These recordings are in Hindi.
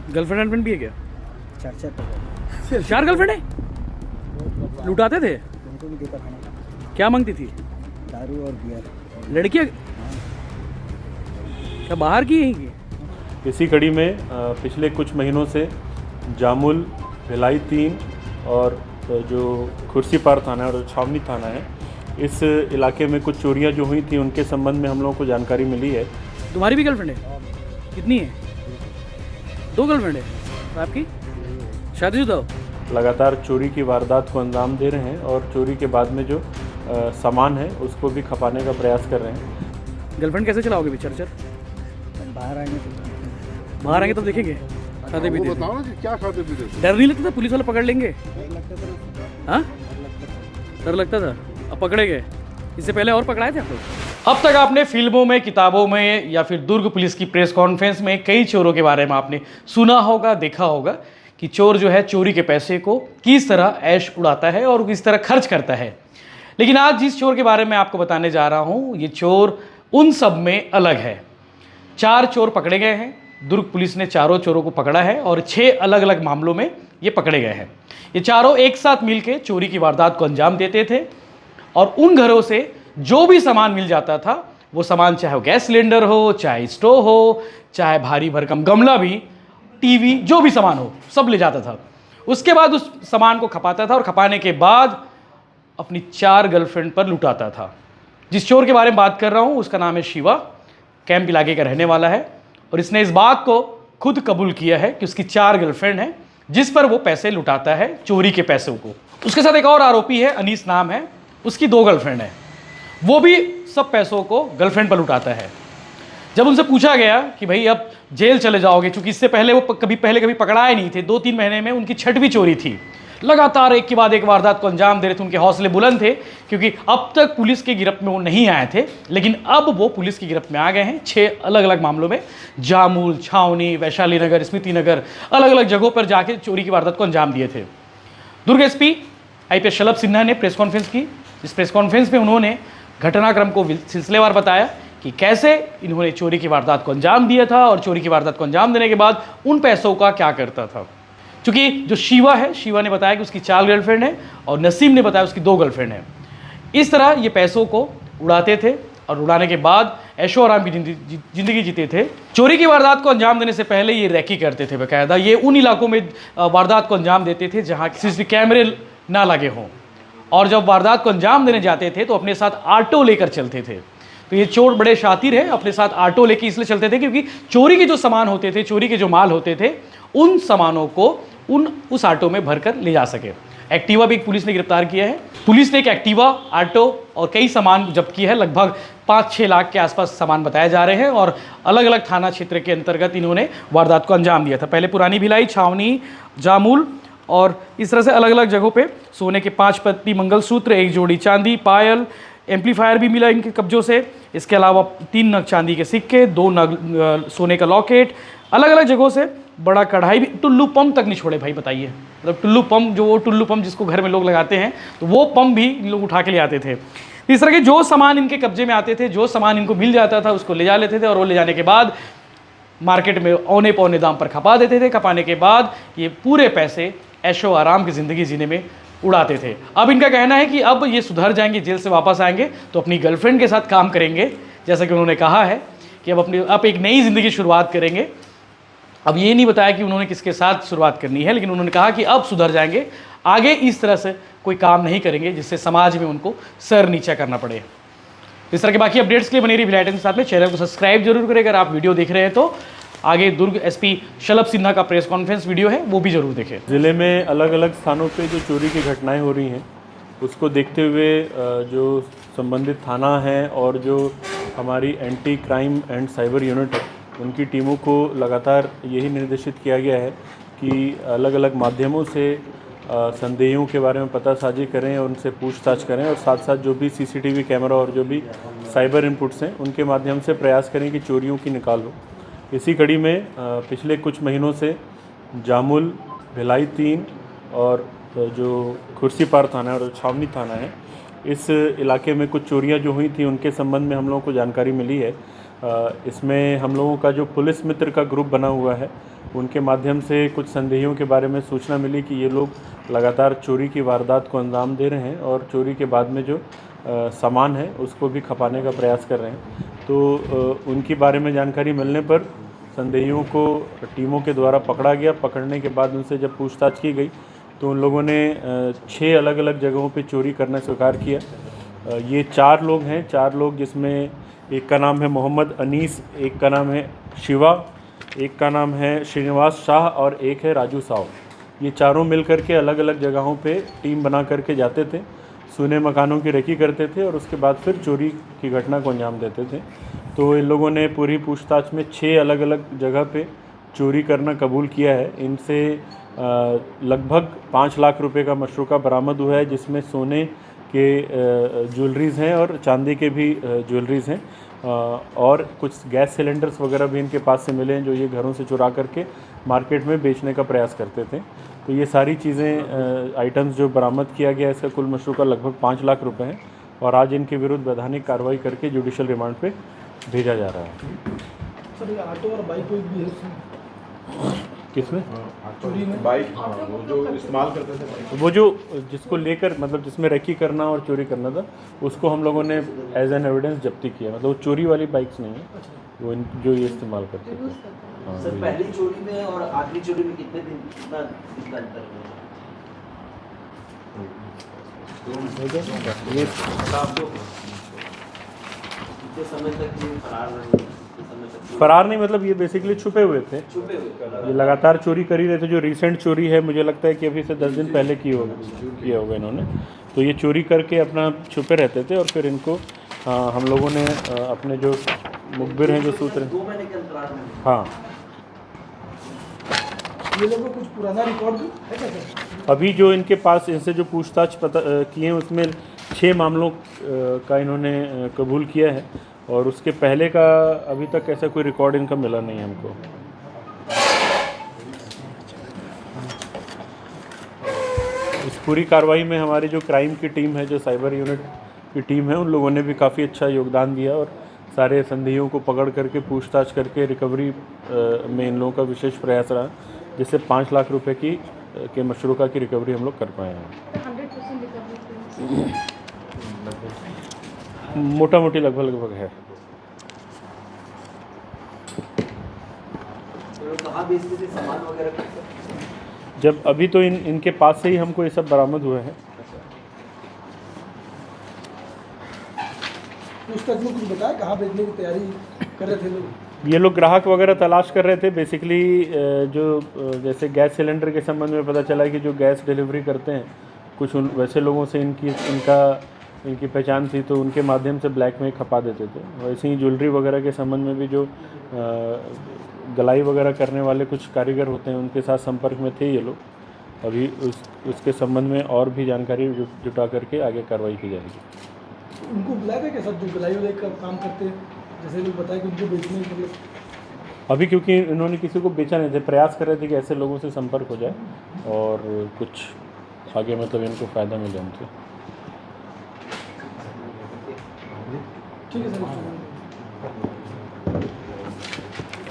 गर्लफ्रेंड भी है क्या? चार 4 गर्लफ्रेंड है? लुटाते थे? उनको भी देता खाना, क्या मांगती थी? दारू और बियर। लड़कियाँ क्या बाहर की यहीं की? इसी कड़ी में पिछले कुछ महीनों से जामुल, भिलाई 3 और जो खुर्सीपार थाना है और छावनी थाना है, इस इलाके में कुछ चोरियां जो हुई थी उनके संबंध में हम लोगों को जानकारी मिली है। तुम्हारी भी गर्लफ्रेंड है? कितनी है? 2 गर्लफ्रेंड है? और आपकी शादीशुदा हो? लगातार चोरी की वारदात को अंजाम दे रहे हैं और चोरी के बाद में जो सामान है उसको भी खपाने का प्रयास कर रहे हैं। गर्लफ्रेंड कैसे चलाओगे भी चर? बाहर आएंगे तो तब देखेंगे खाते पीते थे। बताओ ना कि क्या खाते पीते थे? डर नहीं लगता था पुलिस वाले पकड़ लेंगे? हाँ, डर लगता था। अब पकड़े गए। इससे पहले और पकड़ाए थे आपको? अब तक आपने फिल्मों में, किताबों में या फिर दुर्ग पुलिस की प्रेस कॉन्फ्रेंस में कई चोरों के बारे में आपने सुना होगा, देखा होगा कि चोर जो है चोरी के पैसे को किस तरह ऐश उड़ाता है और किस तरह खर्च करता है। लेकिन आज जिस चोर के बारे में आपको बताने जा रहा हूँ, ये चोर उन सब में अलग है। 4 चोर पकड़े गए हैं। दुर्ग पुलिस ने चारों चोरों को पकड़ा है और 6 अलग अलग मामलों में ये पकड़े गए हैं। ये चारों एक साथ मिलकर चोरी की वारदात को अंजाम देते थे और उन घरों से जो भी सामान मिल जाता था, वो सामान चाहे वो गैस सिलेंडर हो, चाहे स्टोव हो, चाहे भारी भरकम गमला भी, टीवी, जो भी सामान हो, सब ले जाता था। उसके बाद उस सामान को खपाता था और खपाने के बाद अपनी 4 गर्लफ्रेंड पर लुटाता था। जिस चोर के बारे में बात कर रहा हूँ उसका नाम है शिवा, कैंप इलाके का रहने वाला है और इसने इस बात को खुद कबूल किया है कि उसकी 4 गर्लफ्रेंड हैं जिस पर वो पैसे लुटाता है, चोरी के पैसों को। उसके साथ एक और आरोपी है, अनीस नाम है, उसकी 2 गर्लफ्रेंड है। वो भी सब पैसों को गर्लफ्रेंड पर लुटाता है। जब उनसे पूछा गया कि भाई अब जेल चले जाओगे, क्योंकि इससे पहले वो कभी पकड़ाए नहीं थे, 2-3 महीने में उनकी 6वीं चोरी थी। लगातार एक के बाद एक वारदात को अंजाम दे रहे थे। उनके हौसले बुलंद थे क्योंकि अब तक पुलिस की गिरफ्त में वो नहीं आए थे, लेकिन अब वो पुलिस की गिरफ्त में आ गए हैं 6 अलग अलग मामलों में। जामुल, छावनी, वैशाली नगर, स्मृति नगर, अलग अलग जगहों पर जाके चोरी की वारदात को अंजाम दिए थे। दुर्ग एसपी IPS शलभ सिन्हा ने प्रेस कॉन्फ्रेंस की। इस प्रेस कॉन्फ्रेंस में उन्होंने घटनाक्रम को सिलसिलेवार बताया कि कैसे इन्होंने चोरी की वारदात को अंजाम दिया था और चोरी की वारदात को अंजाम देने के बाद उन पैसों का क्या करता था। क्योंकि जो शिवा है, शिवा ने बताया कि उसकी 4 गर्लफ्रेंड है और नसीम ने बताया उसकी 2 गर्लफ्रेंड है। इस तरह ये पैसों को उड़ाते थे और उड़ाने के बाद ऐशो आराम की जिंदगी जीते थे। चोरी की वारदात को अंजाम देने से पहले ये रैकी करते थे बाकायदा। ये उन इलाकों में वारदात को अंजाम देते थे जहाँ CCTV कैमरे ना लगे हों, और जब वारदात को अंजाम देने जाते थे तो अपने साथ ऑटो लेकर चलते थे। तो ये चोर बड़े शातिर है, अपने साथ ऑटो लेकर इसलिए चलते थे क्योंकि चोरी के जो सामान होते थे, चोरी के जो माल होते थे, उन सामानों को उस ऑटो में भरकर ले जा सके। एक्टिवा भी एक पुलिस ने गिरफ्तार किया है। पुलिस ने एक एक्टिवा, ऑटो और कई सामान जब्त किया है। लगभग 5-6 लाख के आसपास सामान बताए जा रहे हैं और अलग अलग थाना क्षेत्र के अंतर्गत इन्होंने वारदात को अंजाम दिया था। पहले पुरानी भिलाई, छावनी, जामुल और इस तरह से अलग अलग जगहों पे सोने के 5 पत्ती मंगलसूत्र, 1 जोड़ी चांदी, पायल, एम्पलीफायर भी मिला इनके कब्जों से। इसके अलावा 3 नग चांदी के सिक्के, 2 नग सोने का लॉकेट, अलग अलग जगहों से बड़ा कढ़ाई भी, टुल्लू पंप तक नहीं छोड़े भाई, बताइए। मतलब टुल्लू पंप, जो वो टुल्लू पंप जिसको घर में लोग लगाते हैं, तो वो पंप भी इन लोग उठा के ले आते थे। इस तरह के जो सामान इनके कब्जे में आते थे, जो सामान इनको मिल जाता था, उसको ले जा लेते थे और वो ले जाने के बाद मार्केट में औने पौने दाम पर खपा देते थे। खपाने के बाद ये पूरे पैसे ऐशो आराम की ज़िंदगी जीने में उड़ाते थे। अब इनका कहना है कि अब ये सुधर जाएंगे, जेल से वापस आएंगे तो अपनी गर्लफ्रेंड के साथ काम करेंगे, जैसा कि उन्होंने कहा है कि अब एक नई ज़िंदगी शुरुआत करेंगे। अब ये नहीं बताया कि उन्होंने किसके साथ शुरुआत करनी है, लेकिन उन्होंने कहा कि अब सुधर जाएंगे, आगे इस तरह से कोई काम नहीं करेंगे जिससे समाज में उनको सर नीचा करना पड़े। इस तरह के बाकी अपडेट्स के लिए बने रही भिलाई टाइम्स के साथ में। चैनल को सब्सक्राइब जरूर करें। अगर आप वीडियो देख रहे हैं तो आगे दुर्ग SP शलभ सिन्हा का प्रेस कॉन्फ्रेंस वीडियो है, वो भी जरूर देखें। ज़िले में अलग अलग स्थानों पे जो चोरी की घटनाएं हो रही हैं उसको देखते हुए जो संबंधित थाना है और जो हमारी anti crime and cyber unit है, उनकी टीमों को लगातार यही निर्देशित किया गया है कि अलग अलग माध्यमों से संदेहियों के बारे में पता साझी करें और उनसे पूछताछ करें, और साथ साथ जो भी CCTV कैमरा और जो भी साइबर इनपुट्स हैं उनके माध्यम से प्रयास करें कि चोरियों की निकाल हो। इसी कड़ी में पिछले कुछ महीनों से जामुल, भिलाई 3 और जो खुर्सीपार थाना है और छावनी थाना है, इस इलाके में कुछ चोरियां जो हुई थी उनके संबंध में हम लोगों को जानकारी मिली है। इसमें हम लोगों का जो पुलिस मित्र का ग्रुप बना हुआ है, उनके माध्यम से कुछ संदेहियों के बारे में सूचना मिली कि ये लोग लगातार चोरी की वारदात को अंजाम दे रहे हैं और चोरी के बाद में जो सामान है उसको भी खपाने का प्रयास कर रहे हैं। तो उनके बारे में जानकारी मिलने पर संदेहियों को टीमों के द्वारा पकड़ा गया। पकड़ने के बाद उनसे जब पूछताछ की गई तो उन लोगों ने 6 अलग अलग जगहों पे चोरी करना स्वीकार किया। ये 4 लोग हैं, 4 लोग जिसमें एक का नाम है मोहम्मद अनीस, एक का नाम है शिवा, एक का नाम है श्रीनिवास शाह और एक है राजू साव। ये चारों मिल कर के अलग अलग जगहों पे टीम बना करके जाते थे, सूने मकानों की रेकी करते थे और उसके बाद फिर चोरी की घटना को अंजाम देते थे। तो इन लोगों ने पूरी पूछताछ में 6 अलग अलग जगह पे चोरी करना कबूल किया है। इनसे लगभग 5 लाख रुपए का मशरूका बरामद हुआ है, जिसमें सोने के ज्वेलरीज़ हैं और चांदी के भी ज्वेलरीज़ हैं और कुछ गैस सिलेंडर्स वगैरह भी इनके पास से मिले हैं जो ये घरों से चुरा करके मार्केट में बेचने का प्रयास करते थे। तो ये सारी चीज़ें आइटम्स जो बरामद किया गया, इसका कुल मशरूका लगभग 5 लाख रुपए है और आज इनके विरुद्ध वैधानिक कार्रवाई करके जुडिशल रिमांड पे भेजा जा रहा है। सर ये ऑटो और बाइक कोई भी है उसमें? किसमें? चोरी में बाइक, वो जो इस्तेमाल करते थे, वो जो जिसको लेकर मतलब जिसमें रेकी करना और चोरी करना था, उसको हम लोगों ने एज एन एविडेंस जब्ती किया। मतलब वो चोरी वाली बाइक्स नहीं है, वो जो ये इस्तेमाल करते थे। हाँ, सर पहली चोरी में और आखिरी चोरी में कितने दिन कितना अंतर है? ये कितने समय तक ये फरार रहे? फरार नहीं, मतलब ये बेसिकली छुपे हुए थे, छुपे हुए ये लगातार चोरी कर ही रहे थे। जो रिसेंट चोरी है मुझे लगता है कि अभी से 10 दिन पहले किया होगा इन्होंने। तो ये चोरी करके अपना छुपे रहते थे और फिर इनको हम लोगों ने अपने जो मुखबिर हैं, जो सूत्र 2 महीने के अंतराल में। हाँ, ये लोगों को कुछ पुराना रिकॉर्ड भी है क्या सर? अभी जो इनके पास इनसे जो पूछताछ पता किए हैं उसमें 6 मामलों का इन्होंने कबूल किया है और उसके पहले का अभी तक ऐसा कोई रिकॉर्ड इनका मिला नहीं है हमको। इस पूरी कार्रवाई में हमारी जो क्राइम की टीम है, जो साइबर यूनिट की टीम है, उन लोगों ने भी काफ़ी अच्छा योगदान दिया और सारे संदेहियों को पकड़ करके पूछताछ करके रिकवरी में इन लोगों का विशेष प्रयास रहा, जिससे 5 लाख रुपए के मशरूका की रिकवरी हम लोग कर पाए हैं। 100% रिकवरी मोटा मोटी लगभग है। तो कहाँ बेचते थे सामान वगैरह का सर? जब अभी तो इनके पास से ही हमको ये सब बरामद हुआ है। पूछताछ में कुछ बताया कहाँ भेजने की तैयारी कर रहे थे लोग? ये लोग ग्राहक वगैरह तलाश कर रहे थे। बेसिकली जो जैसे गैस सिलेंडर के संबंध में पता चला कि जो गैस डिलीवरी करते हैं कुछ वैसे लोगों से इनकी पहचान थी, तो उनके माध्यम से ब्लैक में खपा देते थे। वैसे ही ज्वेलरी वगैरह के संबंध में भी जो गलाई वगैरह करने वाले कुछ कारीगर होते हैं, उनके साथ संपर्क में थे ये लोग। अभी उसके संबंध में और भी जानकारी जुटा करके आगे कार्रवाई की जाएगी। उनको बुलाया था क्या सर जो गलाई वलाई का काम करते हैं, जैसे लोग बताए कि उनको बेचने के लिए? अभी क्योंकि इन्होंने किसी को बेचा नहीं थे, प्रयास कर रहे थे कि ऐसे लोगों से संपर्क हो जाए और कुछ आगे मतलब इनको फ़ायदा मिले उनसे। ठीक है सर।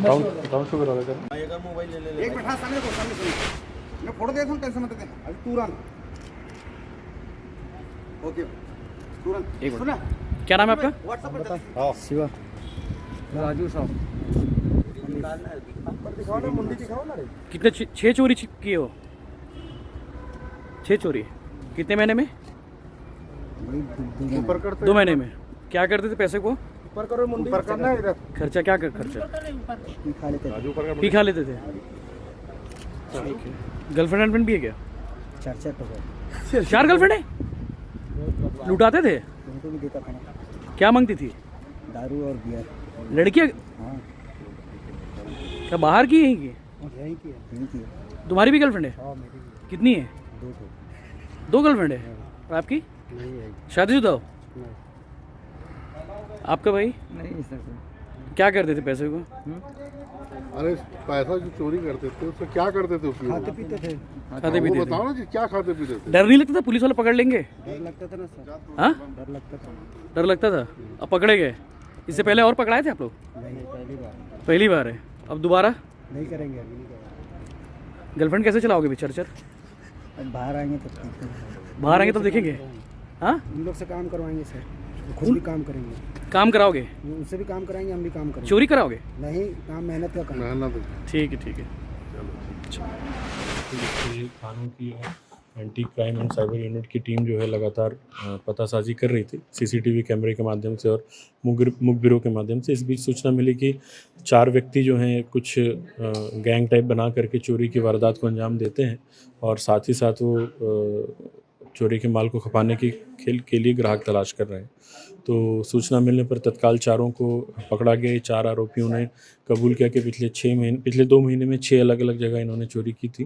ब्राउन शुगर वाला सर। एक मिनट, हाँ सामने देखो, सामने सुनो, मैं फोटो देता हूँ, टेंशन मत लेना अभी तुरंत। ओके तुरंत एक मिनट। सुना, क्या नाम है आपका? व्हाट्सएप पे देता शिवा, राजू साहब। दिखाओ ना, मुंडी दिखाओ ना रे। कितने 6 चोरी किए हो? 6 चोरी कितने महीने में? ऊपर कर 2 महीने में। क्या करते थे पैसे को? ऊपर करो मुंडी। ऊपर करना है इधर। खर्चा क्या कर खर्चा खा लेते थे। पी खा लेते थे? ठीक है। गर्लफ्रेंड भी है क्या? 4 तो 4 गर्लफ्रेंड है? लुटाते थे? उनको भी देता खाना, क्या मांगती थी? दारू और बियर। लड़कियाँ हाँ, क्या बाहर की यहीं की? यहीं की है। तुम्हारी भी गर्लफ्रेंड है? हाँ, मेरी भी कितनी है? 2 तो 2 गर्लफ्रेंड है? और आपकी? नहीं है। शादीशुदा हो? आपका भाई नहीं सर। क्या करते थे पैसे को? अरे पैसा जो चोरी करते थे उससे क्या करते थे उपयोग? खाते पीते थे। खाते वो पीते थे? बताओ ना जी, क्या खाते पीते थे? डर नहीं लगता था पुलिस वाले पकड़ लेंगे? डर लगता था ना सर, हाँ, डर लगता था। डर लगता था। अब पकड़े गए? इससे पहले और पकड़ाए थे आप लोग? नहीं, पहली बार। पहली बार है। अब दोबारा? नहीं करेंगे, अभी नहीं करेंगे। गर्लफ्रेंड कैसे चलाओगे चरचर? अब बाहर आएंगे तब देखेंगे। बाहर आएंगे तब देखेंगे। हाँ, उन लोग से काम करवाएंगे सर, वो खुद भी काम करेंगे, काम कराओगे? उनसे भी काम कराएंगे, हम भी काम करेंगे। चोरी कराओगे? नहीं, काम मेहनत का काम। मेहनत ठीक है, ठीक है। थानों की anti crime and cyber unit की टीम जो है लगातार पतासाजी कर रही थी सीसीटीवी कैमरे के माध्यम से और मुखबिरों के माध्यम से। इस बीच सूचना मिली कि 4 व्यक्ति जो हैं कुछ गैंग टाइप बना करके चोरी की वारदात को अंजाम देते हैं और साथ ही साथ वो चोरी के माल को खपाने की खेल के लिए ग्राहक तलाश कर रहे हैं। तो सूचना मिलने पर तत्काल चारों को पकड़ा गया। 4 आरोपियों ने कबूल किया कि पिछले 2 महीने में 6 अलग अलग जगह इन्होंने चोरी की थी।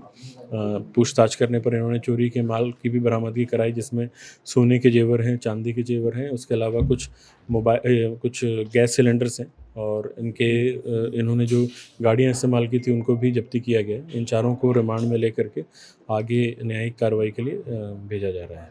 पूछताछ करने पर इन्होंने चोरी के माल की भी बरामदगी कराई, जिसमें सोने के जेवर हैं, चांदी के जेवर हैं, उसके अलावा कुछ गैस सिलेंडर्स हैं और इन्होंने जो गाड़ियाँ इस्तेमाल की थी उनको भी जब्ती किया गया। इन चारों को रिमांड में लेकर के आगे न्यायिक कार्रवाई के लिए भेजा जा रहा है।